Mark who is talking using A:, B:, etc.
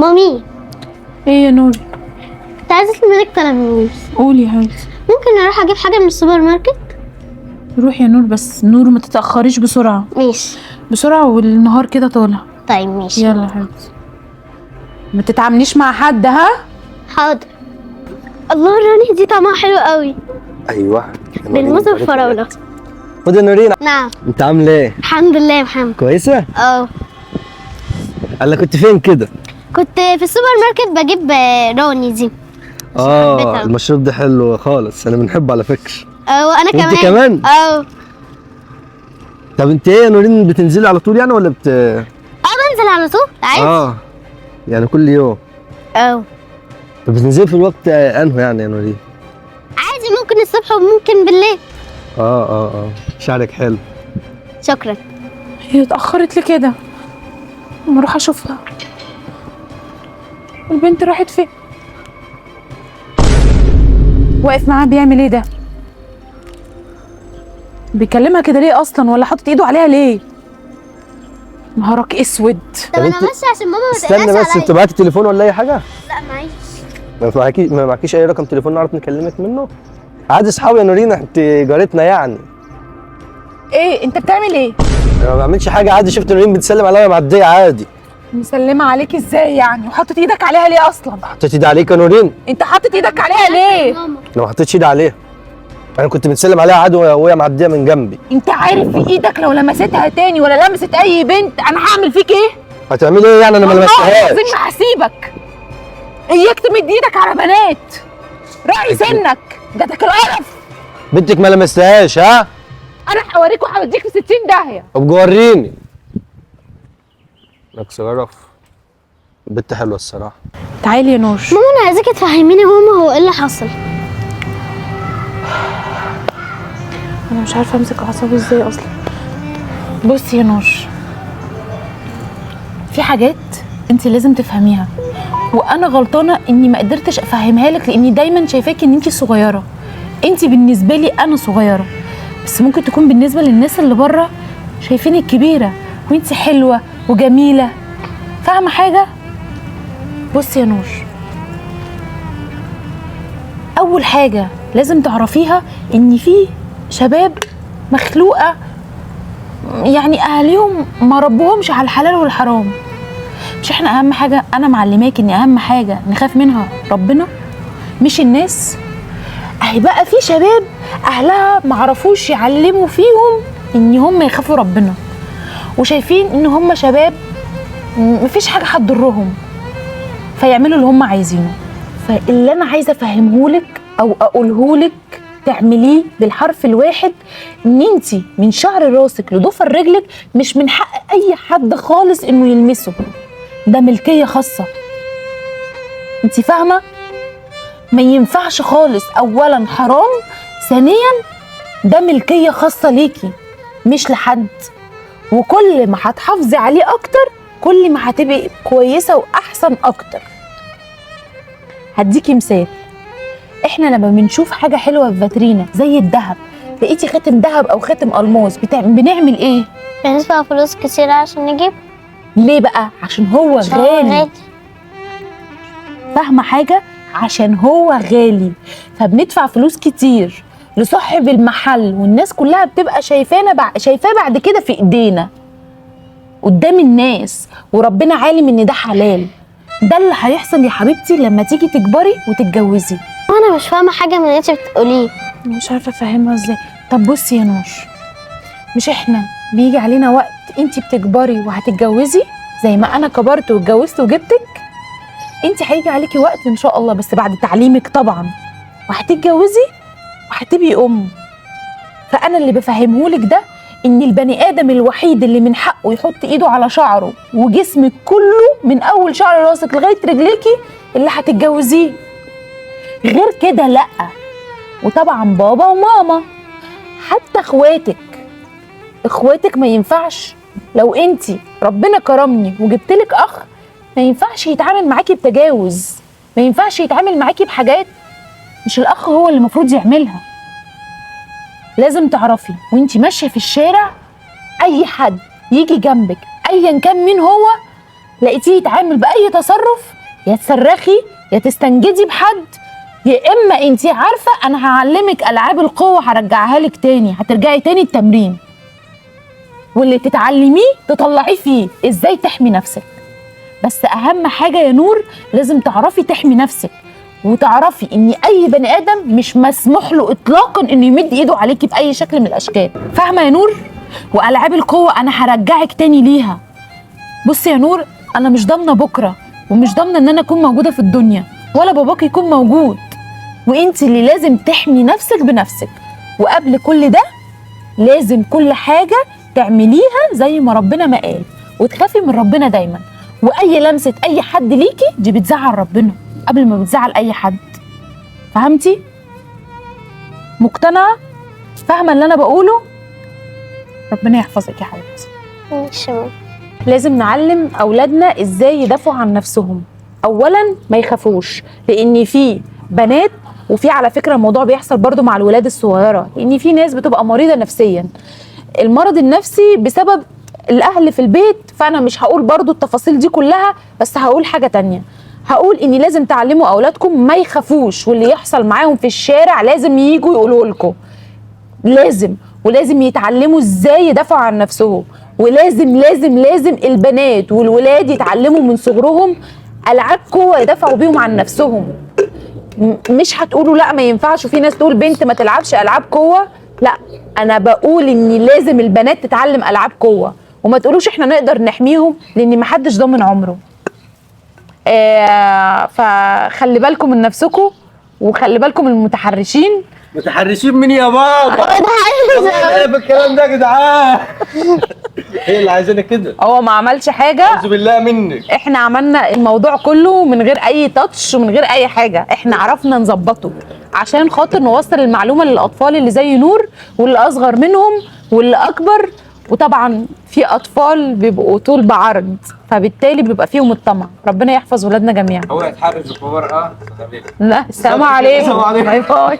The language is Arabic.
A: مامي،
B: ايه يا نوري؟
A: كنت عايزة منك طلب.
B: قولي يا حبيبتي.
A: ممكن اروح اجيب حاجة من السوبر ماركت؟
B: روحي يا نور، بس نور ما تتأخريش بسرعة.
A: ماشي.
B: بسرعة والنهار كده طالع.
A: طيب ماشي.
B: يلا يا حبيبتي، ما تتعامليش مع حد. ها
A: حاضر. الله، الراني دي طعمها حلو قوي.
C: ايوه
A: بالموز والفراولة.
C: خد يا نورين.
A: نعم.
C: انت عامله ايه؟
A: الحمد لله يا محمد.
C: كويسه؟
A: اه.
C: قال كنت فين كده؟
A: كنت في السوبر ماركت بجيب راني دي. حبيتها.
C: المشروب ده حلو خالص، انا بنحبه على فكره.
A: وانا كمان.
C: انت كمان؟ طب انت ايه يا نورين، بتنزلي على طول يعني ولا
A: بنزل على طول عادي.
C: يعني كل يوم؟ طب بتنزلي في الوقت انه يعني يا نورين؟
A: عادي، ممكن الصبح وممكن بالليل.
C: شعرك حلو.
A: شكرا.
B: هي اتأخرت لي كده، اما اروح اشوفها. البنت راحت فين؟ واقف معاها بيعمل ايه ده؟ بيكلمها كده ليه اصلا، ولا حاطط ايده عليها ليه؟ نهارك اسود.
A: طب انا ماشيه عشان ماما ما تقلقش
C: استنى بس،
A: عليا.
C: انت معاكي تليفون ولا اي حاجه؟
A: لا معيش.
C: ما معكيش اي رقم تليفون نعرف نكلمك منه؟ عادي اصحابي يا نورين، انت جارتنا يعني.
B: ايه انت بتعمل ايه؟
C: انا ما بعملش حاجه، عادي شفت نورين بتسلم عليا معديه عادي.
B: مسلمه عليك ازاي يعني؟ وحاطط ايدك عليها ليه اصلا؟
C: حطيت ايدي عليك يا نورين؟
B: انت حاطط ايدك عليها ليه؟
A: ماما.
C: انا ما حطيتش ايدي عليها، انا كنت بتسلم عليها عادي وهي معديه من جنبي.
B: انت عارف في ايدك لو لمستها تاني ولا لمست اي بنت انا هعمل فيك ايه؟
C: هتعملي ايه يعني؟ انا ما لمستهاش.
B: لازم هسيبك. اياك تمد ايدك على بنات، راعي سنك، ده القرف.
C: بنتك ما لمستهاش. ها؟
B: انا هوريك وهوديك في 60 داهيه.
C: طب وريني. نكس قرف. بنت حلوه الصراحه.
B: تعالي يا نور.
A: ماما انا عايزاكي تفهميني ماما هو ايه اللي حصل.
B: انا مش عارفه امسك اعصابي ازاي اصلا. بصي يا نور، في حاجات انت لازم تفهميها، وانا غلطانه اني ما قدرتش افهمها لك، لاني دايما شايفاكي ان انت صغيره. انت بالنسبه لي انا صغيره، بس ممكن تكون بالنسبه للناس اللي بره شايفينك كبيره، وانت حلوه وجميله. فاهمه حاجه؟ بصي يا نور، اول حاجه لازم تعرفيها ان في شباب مخلوقه يعني اهاليهم ما ربوهمش على الحلال والحرام. مش احنا اهم حاجه، انا معلماكي ان اهم حاجه نخاف منها ربنا مش الناس. اهي بقى في شباب اهلها ما عرفوش يعلموا فيهم ان هم يخافوا ربنا، وشايفين ان هم شباب مفيش حاجه هتضرهم، فيعملوا اللي هم عايزينه. فاللي انا عايزه افهمهولك او اقولهولك تعمليه بالحرف الواحد، ان انت من شعر راسك لضفر رجلك مش من حق اي حد خالص انه يلمسه، ده ملكيه خاصه. انت فاهمه؟ ما ينفعش خالص. اولا حرام، ثانيا ده ملكيه خاصه ليكي مش لحد. وكل ما هتحافظي عليه اكتر كل ما هتبقي كويسه واحسن اكتر. هديكي مثال، احنا لما بنشوف حاجه حلوه في فاترينا زي الذهب، لقيتي خاتم ذهب او خاتم الماس، بنعمل ايه؟
A: بندفع فلوس كتير عشان نجيب.
B: ليه بقى؟ عشان هو غالي. فاهمه حاجه؟ عشان هو غالي، فبندفع فلوس كتير لصاحب المحل، والناس كلها بتبقى شايفاه بعد كده في ايدينا قدام الناس، وربنا عالم ان ده حلال. ده اللي هيحصل يا حبيبتي لما تيجي تكبري وتتجوزي.
A: انا مش فاهمه حاجه من اللي انت بتقوليه.
B: مش عارفه افهمها ازاي. طب بصي يا نور، مش احنا بيجي علينا وقت انت بتكبري وهتتجوزي زي ما انا كبرت واتجوزت وجبتك؟ انت هيجي عليكي وقت ان شاء الله، بس بعد تعليمك طبعا، وهتتجوزي وهتبقي ام. فانا اللي بفهمهولك ده ان البني ادم الوحيد اللي من حقه يحط ايده على شعره وجسمك كله من اول شعر راسك لغايه رجليكي اللي هتتجوزيه، غير كده لا. وطبعا بابا وماما، حتى اخواتك ما ينفعش. لو انت ربنا كرمني وجبتلك اخ، ما ينفعش يتعامل معاكي بتجاوز، ما ينفعش يتعامل معاكي بحاجات مش الاخ هو اللي المفروض يعملها. لازم تعرفي وانت ماشيه في الشارع اي حد يجي جنبك ايا كان مين هو، لقيتيه يتعامل باي تصرف، يا تصرخي يا تستنجدي بحد، يا اما انت عارفه انا هعلمك العاب القوه هرجعها لك تاني، هترجعي تاني التمرين، واللي تتعلميه تطلعيه فيه ازاي تحمي نفسك. بس اهم حاجه يا نور لازم تعرفي تحمي نفسك، وتعرفي ان اي بني ادم مش مسموح له اطلاقا انه يمد ايده عليكي باي شكل من الاشكال. فاهمه يا نور؟ والعاب القوه انا هرجعك تاني ليها. بصي يا نور، انا مش ضامنه بكره، ومش ضامنه ان انا اكون موجوده في الدنيا، ولا باباك يكون موجود، وانت اللي لازم تحمي نفسك بنفسك. وقبل كل ده لازم كل حاجه تعمليها زي ما ربنا ما قال، وتخافي من ربنا دايما. واي لمسه اي حد ليكي دي بتزعل ربنا قبل ما بتزعل اي حد. فهمتي؟ مقتنعه؟ فاهمه اللي انا بقوله؟ ربنا يحفظك يا حبيبتي.
A: ماشي يا ماما.
B: لازم نعلم اولادنا ازاي يدافعوا عن نفسهم. اولا ما يخافوش، لان في بنات، وفي على فكره الموضوع بيحصل برضو مع الولاد الصغيره، لان في ناس بتبقى مريضه نفسيا. المرض النفسي بسبب الاهل في البيت. فانا مش هقول برضو التفاصيل دي كلها، بس هقول حاجه تانية. هقول اني لازم تعلموا اولادكم ما يخافوش، واللي يحصل معاهم في الشارع لازم ييجوا يقولوا لكم. لازم، ولازم يتعلموا ازاي يدافعوا عن نفسهم. ولازم لازم لازم البنات والولاد يتعلموا من صغرهم العاب قوه يدافعوا بيهم عن نفسهم. مش هتقولوا لا ما ينفعش، وفي ناس تقول بنت ما تلعبش العاب قوه. لا، انا بقول ان لازم البنات تتعلم العاب قوه، وما تقولوش احنا نقدر نحميهم، لان ما حدش ضامن عمره. فخلي بالكم من نفسكم، وخلي بالكم من المتحرشين.
C: متحرشين مين يا بابا؟ ايه بالكلام ده يا جدعان؟ هي اللي عايزانا كده.
B: هو ما عملش حاجه،
C: اعوذ بالله منك.
B: احنا عملنا الموضوع كله من غير اي تاتش ومن غير اي حاجه، احنا عرفنا نظبطه عشان خاطر نوصل المعلومه للاطفال اللي زي نور، واللي اصغر منهم واللي اكبر. وطبعا في اطفال بيبقوا طول بعرض، فبالتالي بيبقى فيهم الطمع. ربنا يحفظ ولادنا جميعا.
D: هو يتحرش بورقه.
B: لا، السلام عليكم.
C: السلام عليكم.
B: باي باي.